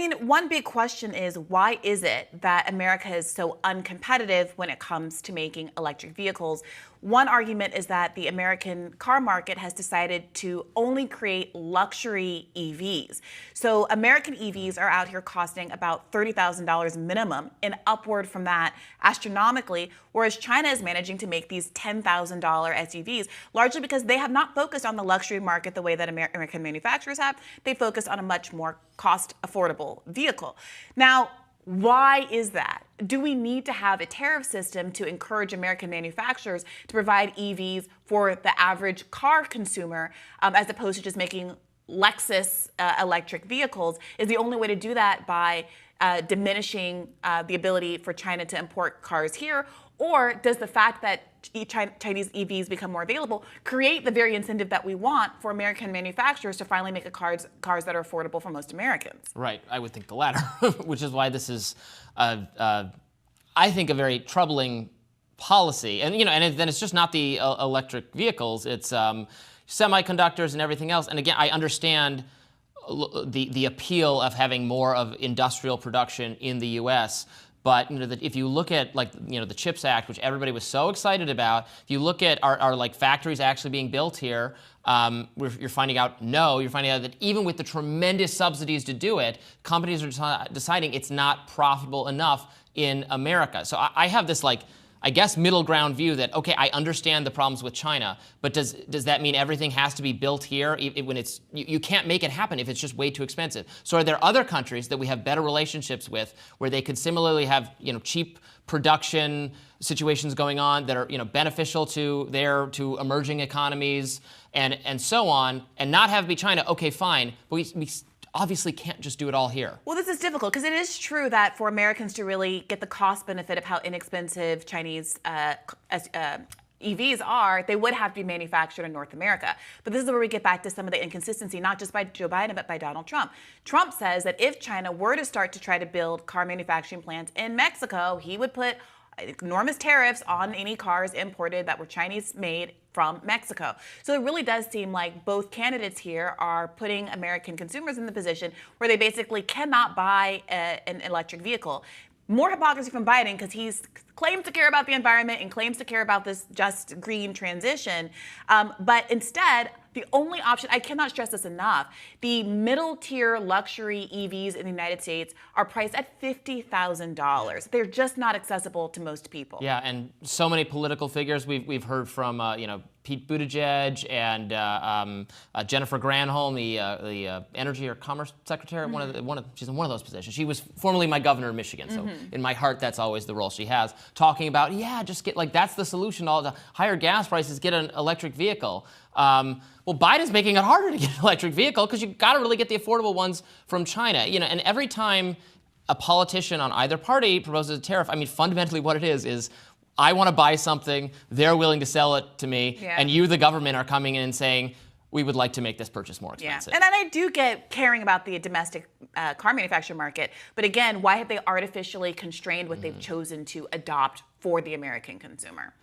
mean, one big question is, why is it that America is so uncompetitive when it comes to making electric vehicles? One argument is that the American car market has decided to only create luxury EVs. So American EVs are out here costing about $30,000 minimum and upward from that astronomically, whereas China is managing to make these $10,000 SUVs, largely because they have not focused on the luxury market the way that American manufacturers have. They focus on a much more cost affordable vehicle. Now, why is that? Do we need to have a tariff system to encourage American manufacturers to provide EVs for the average car consumer, as opposed to just making Lexus electric vehicles? Is the only way to do that by diminishing the ability for China to import cars here? Or does the fact that Chinese EVs become more available create the very incentive that we want for American manufacturers to finally make cars that are affordable for most Americans? Right. I would think the latter, which is why this is, I think, a very troubling policy. And and then it's just not the electric vehicles; it's semiconductors and everything else. And again, I understand the appeal of having more of industrial production in the U.S. But if you look at the CHIPS Act, which everybody was so excited about, if you look at our factories actually being built here, you're finding out that even with the tremendous subsidies to do it, companies are deciding it's not profitable enough in America. So I have this I guess middle ground view that, okay, I understand the problems with China, but does that mean everything has to be built here when you can't make it happen if it's just way too expensive? So are there other countries that we have better relationships with where they could similarly have cheap production situations going on that are beneficial to emerging economies and so on, and not have it be China? Okay, fine, but we obviously can't just do it all here. Well, this is difficult because it is true that for Americans to really get the cost benefit of how inexpensive Chinese EVs are, they would have to be manufactured in North America. But this is where we get back to some of the inconsistency, not just by Joe Biden, but by Donald Trump. Trump says that if China were to start to try to build car manufacturing plants in Mexico, he would put enormous tariffs on any cars imported that were Chinese made from Mexico. So it really does seem like both candidates here are putting American consumers in the position where they basically cannot buy an electric vehicle. More hypocrisy from Biden because he's claims to care about the environment and claims to care about this just green transition. But instead, the only option, I cannot stress this enough, the middle tier luxury EVs in the United States are priced at $50,000. They're just not accessible to most people. Yeah, and so many political figures we've heard from, Pete Buttigieg and Jennifer Granholm, the Energy or Commerce Secretary. Mm-hmm. She's in one of those positions. She was formerly my governor of Michigan, so in my heart, that's always the role she has. Talking about, just get that's the solution to all the higher gas prices. Get an electric vehicle. Well, Biden's making it harder to get an electric vehicle because you've got to really get the affordable ones from China. And every time a politician on either party proposes a tariff, fundamentally what it is I want to buy something, they're willing to sell it to me, and you, the government, are coming in and saying, we would like to make this purchase more expensive. Yeah. And I do get caring about the domestic car manufacturing market, but again, why have they artificially constrained what they've chosen to adopt for the American consumer?